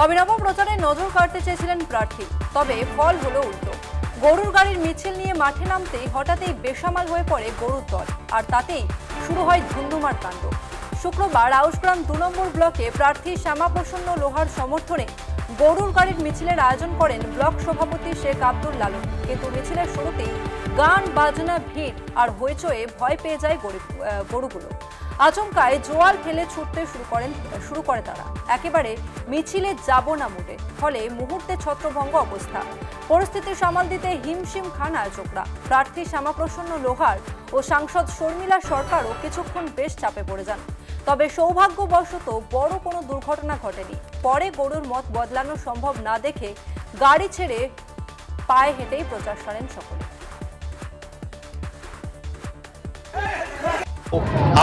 অভিনব প্রচারে নজর কাটতে চেয়েছিলেন প্রার্থী, তবে ফল হলো উল্টো। গরুর গাড়ির মিছিল নিয়ে মাঠে নামতেই হঠাৎই বেসামাল হয়ে পড়ে গরুর দল, আর তাতেই শুরু হয় ধুন্ধুমার কাণ্ড। শুক্রবার আউশগ্রাম 2 নম্বর ব্লকে প্রার্থী শ্যামাপ্রসন্ন লোহার সমর্থনে গরুর গাড়ির মিছিলের আয়োজন করেন ব্লক সভাপতি শেখ আব্দুল লালন। কিন্তু মিছিলের শুরুতেই গান বাজনা, ভিড় আর হইচয়ে ভয় পেয়ে যায় গরুগুলো। আচমকায় জোয়াল ফেলে ছুটতে শুরু করে তারা, একেবারে মিছিলে যাব না মোটে। ফলে মুহূর্তে ছত্রভঙ্গ অবস্থা। পরিস্থিতি সামাল দিতে হিমশিম খান আয়োজকরা। প্রার্থী শ্যামাপ্রসন্ন লোহার ও সাংসদ শর্মিলা সরকারও কিছুক্ষণ বেশ চাপে পড়ে যান। তবে সৌভাগ্যবশত বড় কোনো দুর্ঘটনা ঘটেনি। পরে গরুর মত বদলানো সম্ভব না দেখে গাড়ি ছেড়ে পায়ে হেঁটেই প্রচার সারেন সকলে।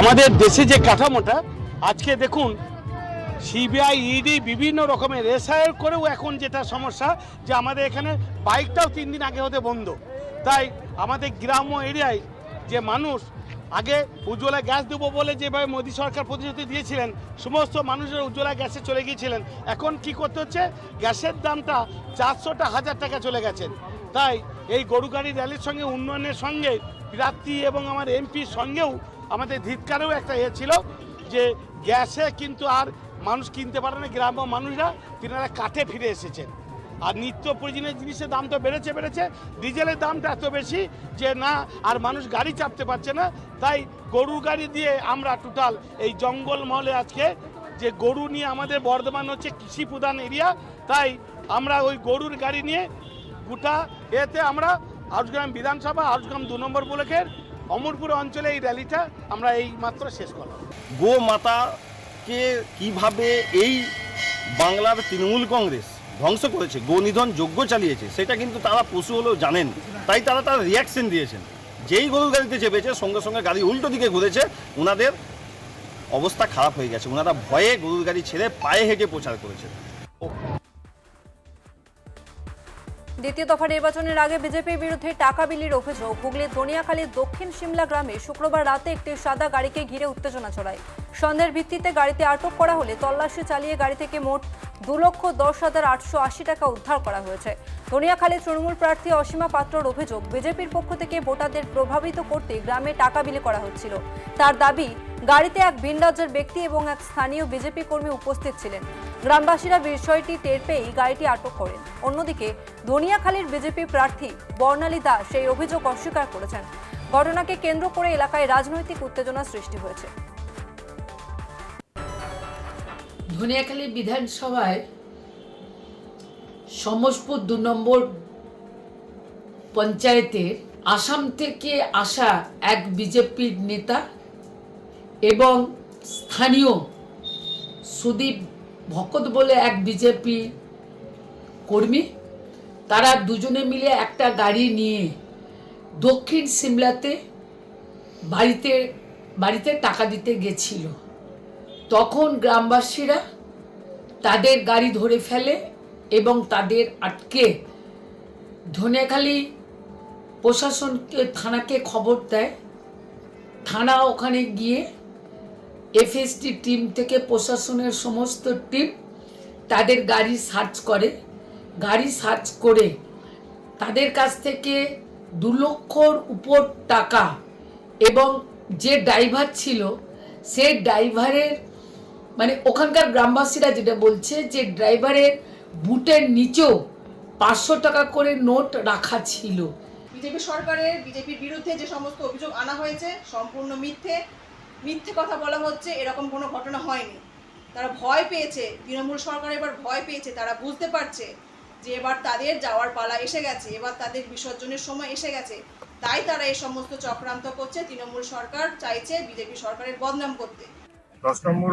আমাদের দেশে যে কাঠামোটা আজকে দেখুন, সিবিআই, ইডি বিভিন্ন রকমের এসআইআর করেও এখন যেটা সমস্যা যে আমাদের এখানে বাইকটাও 3 দিন আগে হতে বন্ধ। তাই আমাদের গ্রাম্য এরিয়ায় যে মানুষ আগে উজ্জ্বলা গ্যাস দেবো বলে যেভাবে মোদী সরকার প্রতিশ্রুতি দিয়েছিলেন, সমস্ত মানুষের উজ্জ্বলা গ্যাসে চলে গিয়েছিলেন। এখন কি করতে হচ্ছে, গ্যাসের দামটা 400টা 1000 টাকা চলে গেছেন। তাই এই গরু গাড়ি র্যালির সঙ্গে উন্নয়নের সঙ্গে প্রার্থী এবং আমার এমপির সঙ্গেও আমাদের ধিৎকারেও একটা ছিল যে গ্যাসে কিন্তু আর মানুষ কিনতে পারে না, গ্রাম্য মানুষরা তিনারা কাঠে ফিরে এসেছেন। আর নিত্য প্রয়োজনীয় জিনিসের দাম তো বেড়েছে, ডিজেলের দামটা এত বেশি যে না আর মানুষ গাড়ি চাপতে পারছে না। তাই গরুর গাড়ি দিয়ে আমরা টোটাল এই জঙ্গলমহলে আজকে যে গরু নিয়ে আমাদের বর্ধমান হচ্ছে কৃষি প্রধান এরিয়া, তাই আমরা ওই গরুর গাড়ি নিয়ে গোটা এতে আমরা আউশগ্রাম বিধানসভা, আউশগ্রাম 2 নম্বর ব্লকের অমরপুর অঞ্চলে এই র্যালিটা আমরা এই মাত্র শেষ করলাম। গো মাতাকে কিভাবে এই বাংলার তৃণমূল কংগ্রেস ধ্বংস করেছে, গো নিধন যজ্ঞ চালিয়েছে, সেটা কিন্তু তারা পশু হলেও জানেন। তাই তারা তার রিয়াকশন দিয়েছেন। যেই গরুর গাড়িতে চেপেছে সঙ্গে সঙ্গে গাড়ি উল্টো দিকে ঘুরেছে, ওনাদের অবস্থা খারাপ হয়ে গেছে। ওনারা ভয়ে গরুর গাড়ি ছেড়ে পায়ে হেঁটে প্রচার করেছে। দ্বিতীয় দফা নির্বাচনের আগে বিজেপির বিরুদ্ধে টাকা বিলির অভিযোগ। হুগলির দনিয়াখালীর দক্ষিণ সিমলা গ্রামে শুক্রবার রাতে একটি সাদা গাড়িকে ঘিরে উত্তেজনা ছড়ায়। সন্দেহের ভিত্তিতে গাড়িতে আটক করা হলে তল্লাশি চালিয়ে গাড়ি থেকে মোট 2,10,880 টাকা উদ্ধার করা হয়েছে। দনিয়াখালী তৃণমূল প্রার্থী অসীমা পাত্রর অভিযোগ, বিজেপির পক্ষ থেকে ভোটারদের প্রভাবিত করতে গ্রামে টাকা বিলি করা হচ্ছিল। তার দাবি, গাড়িতে এক ভিন রাজ্যের ব্যক্তি এবং এক স্থানীয় বিজেপি কর্মী উপস্থিত ছিলেন। গ্রামবাসীরা বিষয়টি টের পেয়েই গাড়িটি আটক করেন। অন্যদিকে দনিয়াখালীর বিজেপি প্রার্থী বর্ণালী দাস সেই অভিযোগ অস্বীকার করেছেন। ঘটনাকে কেন্দ্র করে এলাকায় রাজনৈতিক উত্তেজনা সৃষ্টি হয়েছে। ধনিয়াখালী বিধানসভায় সমসপুর 2 নম্বর পঞ্চায়েতের আসাম থেকে আসা এক বিজেপির নেতা এবং স্থানীয় সুদীপ ভকত বলে এক বিজেপি কর্মী, তারা দুজনে মিলে একটা গাড়ি নিয়ে দক্ষিণ সিমলাতে বাড়িতে টাকা দিতে গেছিল। তখন গ্রামবাসীরা তাদের গাড়ি ধরে ফেলে এবং তাদের আটকে ধনিয়াখালী প্রশাসনকে, থানাকে খবর দেয়। থানা ওখানে গিয়ে এফএসটি টিম থেকে প্রশাসনের সমস্ত টিম তাদের গাড়ি সার্চ করে। গাড়ি সার্চ করে তাদের কাছ থেকে 2 লক্ষর উপর টাকা এবং যে ড্রাইভার ছিল সে ড্রাইভারের মানে ওখানকার গ্রামবাসীরা যেটা বলছে যে ড্রাইভারের বুটের নিচেও 500 টাকা করে নোট রাখা ছিল। বিজেপি সরকারের বিজেপির বিরুদ্ধে যে সমস্ত অভিযোগ আনা হয়েছে সম্পূর্ণ মিথ্যে কথা বলা হচ্ছে। এরকম কোনো ঘটনা হয়নি। তারা ভয় পেয়েছে, তৃণমূল সরকার এবার ভয় পেয়েছে। তারা বুঝতে পারছে যে এবার তাদের যাওয়ার পালা এসে গেছে, এবার তাদের বিসর্জনের সময় এসে গেছে। তাই তারা এই সমস্ত চক্রান্ত করছে। তৃণমূল সরকার চাইছে বিজেপি সরকারের বদনাম করতে। 10 নম্বর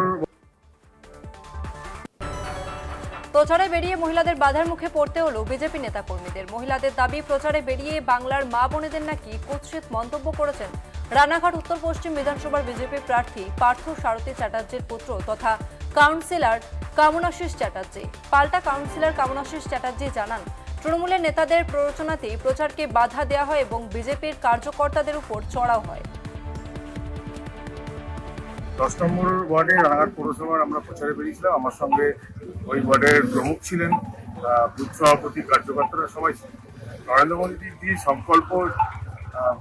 প্রচারে বেরিয়ে মহিলাদের বাধার মুখে পড়তে হলো বিজেপি নেতাকর্মীদের। মহিলাদের দাবি, প্রচারে বেরিয়ে বাংলার মা বোনেদের নাকি কুৎসিত মন্তব্য করেছেন রানাঘাট উত্তর পশ্চিম বিধানসভার বিজেপি প্রার্থী পার্থ সারথী চ্যাটার্জির পুত্র তথা কাউন্সিলর কামনাশিস চ্যাটার্জি। পাল্টা কাউন্সিলর কামনাশিস চ্যাটার্জি জানান, তৃণমূলের নেতাদের প্ররোচনাতেই প্রচারকে বাধা দেওয়া হয় এবং বিজেপির কার্যকর্তাদের উপর চড়াও হয়। 10 নম্বর ওয়ার্ডে রানাঘাট পৌরসভার আমরা প্রচারে বেরিয়েছিলাম। আমার সঙ্গে ওই ওয়ার্ডের প্রমুখ ছিলেন, বুথ সভাপতি, কার্যকর্তারা সবাই ছিলেন। নরেন্দ্র মোদীজির যে সংকল্প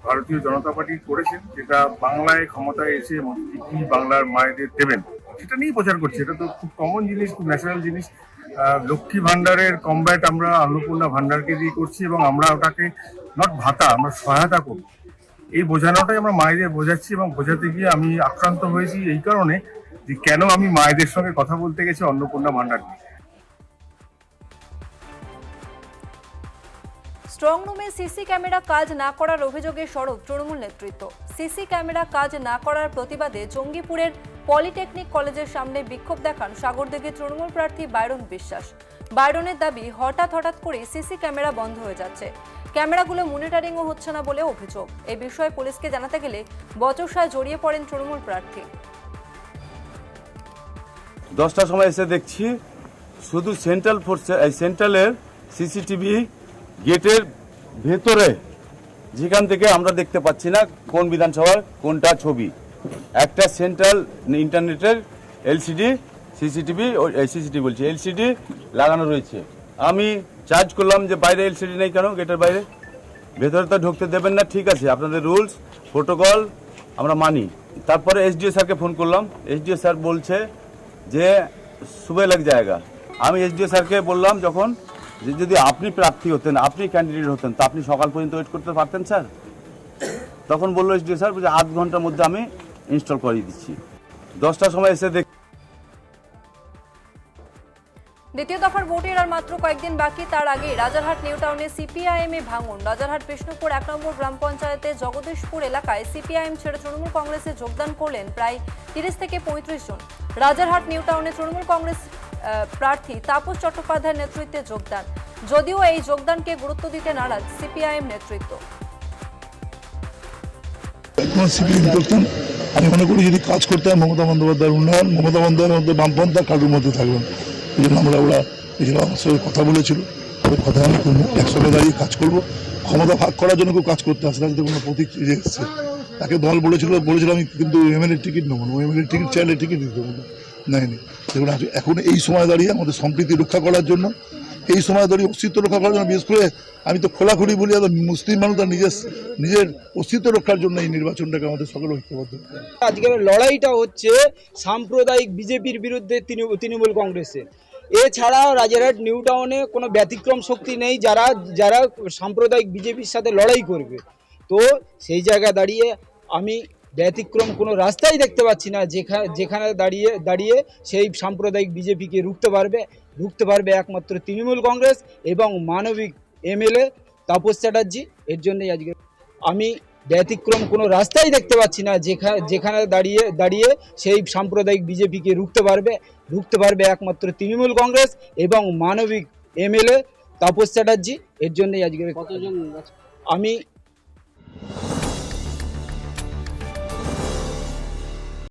ভারতীয় জনতা পার্টি করেছেন, যেটা বাংলায় ক্ষমতায় এসে মোদীজি কি বাংলার মায়েদের দেবেন, সেটা নিয়েই প্রচার করছে। এটা তো খুব কমন জিনিস, খুব ন্যাচারাল জিনিস। লক্ষ্মী ভান্ডারের কমব্যাট আমরা অন্নপূর্ণা ভান্ডারকে দিয়ে করছি এবং আমরা ওটাকে নট ভাতা, আমরা সহায়তা করব। এই বোঝানোটাই আমরা মায়েদের বোঝাচ্ছি এবং বোঝাতে গিয়ে আমি আক্রান্ত হয়েছি এই কারণে যে কেন আমি মায়েদের সঙ্গে কথা বলতে গেছি অন্নপূর্ণা ভান্ডার নিয়ে। স্ট্রং রুমে সিসি ক্যামেরা কাজ না করার অভিযোগে সরব তৃণমূল নেতৃত্ব। সিসি ক্যামেরা কাজ না করার প্রতিবাদে জঙ্গিপুরের পলিটেকনিক কলেজের সামনে বিক্ষোভ দেখান সাগরদিঘি তৃণমূল প্রার্থী বাইরন বিশ্বাস। বাইরনের দাবি, হঠাৎ করে সিসি ক্যামেরা বন্ধ হয়ে যাচ্ছে, ক্যামেরাগুলো মনিটরিংও হচ্ছে না বলে অভিযোগ। এই বিষয়ে পুলিশকে জানাতে গেলে বচসায় জড়িয়ে পড়েন তৃণমূল প্রার্থী। 10টার সময় এসে দেখছি শুধু সেন্ট্রালের সিসিটিভি গেটের ভেতরে, যেখান থেকে আমরা দেখতে পাচ্ছি না কোন বিধানসভার কোনটা ছবি, একটা সেন্ট্রাল ইন্টারনেটের এলসিডি লাগানো রয়েছে। আমি চার্জ করলাম যে বাইরে এলসিডি নেই কেন, গেটের বাইরে, ভেতরে তো ঢুকতে দেবেন না, ঠিক আছে আপনাদের রুলস প্রোটোকল আমরা মানি। তারপরে এসডিও স্যারকে ফোন করলাম, এসডিও স্যার বলছে যে সুবে লাগ জায়গা। আমি এসডিও স্যারকে বললাম যখন, যে যদি আপনি প্রার্থী হতেন, আপনি ক্যান্ডিডেট হতেন, তা আপনি সকাল পর্যন্ত ওয়েট করতে পারতেন স্যার? তখন বললো এসডিও স্যার যে 8 ঘন্টার মধ্যে আমি ইনস্টল করিয়ে দিচ্ছি। 10টার সময় এসে দেখ। দ্বিতীয় দফার ভোটের আর মাত্র কয়েকদিন বাকি, তার আগে রাজারহাট নিউ টাউনে সিপিআইএম এ ভাঙন। রাজারহাট বিষ্ণুপুর 1 নম্বর গ্রাম পঞ্চায়েতে জগদীশপুর এলাকায় সিপিআইএম ছেড়ে তৃণমূল কংগ্রেসে যোগদান করলেন প্রায় 30 থেকে 35 জন। রাজারহাট নিউ টাউনে তৃণমূল কংগ্রেস প্রার্থী তাপস চট্টোপাধ্যায়ের নেতৃত্বে যোগদান, যদিও এই যোগদানকে গুরুত্ব দিতে নারাজ সিপিআইএম নেতৃত্ব। আমি মনে করি যদি কাজ করতে হয় মমতা বন্দ্যোপাধ্যায়ের উন্নয়ন, মমতা বন্দ্যোপাধ্যায়ের মধ্যে বামপন্থা কারোর মধ্যে থাকবে না। এই জন্য ওরা আমার সঙ্গে কথা বলেছিল, ওই কথা আমি একসঙ্গে দাঁড়িয়ে কাজ করবো। ক্ষমতা ভাগ করার জন্য কেউ কাজ করতে আসে না, যদি কোনো প্রতীক এসছে তাকে দল বলেছিল আমি কিন্তু এমএলএ টিকিট নেবো না, এমএলএ টিকিট চাইলে টিকিট দিতে দেবো না। নেয়নি। দেখুন এখন এই সময় দাঁড়িয়ে আমাদের সম্প্রীতি রক্ষা করার জন্য, এই সময় দাঁড়িয়ে অস্তিত্ব রক্ষা করার জন্য, বিশেষ করে আমি তো খোলাখুলি বলি, মুসলিম মানুষ তার নিজের অস্তিত্ব রক্ষার জন্য এই নির্বাচনটাকে আমাদের সকলে ঐক্যবদ্ধ। আজকের লড়াইটা হচ্ছে সাম্প্রদায়িক বিজেপির বিরুদ্ধে তৃণমূল কংগ্রেসের। এছাড়া রাজারহাট নিউ টাউনে কোনো ব্যতিক্রম শক্তি নেই যারা সাম্প্রদায়িক বিজেপির সাথে লড়াই করবে। তো সেই জায়গায় দাঁড়িয়ে আমি ব্যতিক্রম কোনো রাস্তাই দেখতে পাচ্ছি না যেখানে দাঁড়িয়ে সেই সাম্প্রদায়িক বিজেপিকে রুখতে পারবে একমাত্র তৃণমূল কংগ্রেস এবং মানবিক এমএলএ তাপস চ্যাটার্জি। এর জন্যই আজকে আমি ব্যতিক্রম কোনো রাস্তাই দেখতে পাচ্ছি না যেখানে দাঁড়িয়ে সেই সাম্প্রদায়িক বিজেপিকে রুখতে পারবে একমাত্র তৃণমূল কংগ্রেস এবং মানবিক এমএলএ তাপস চ্যাটার্জি। এর জন্যই আজকে আমি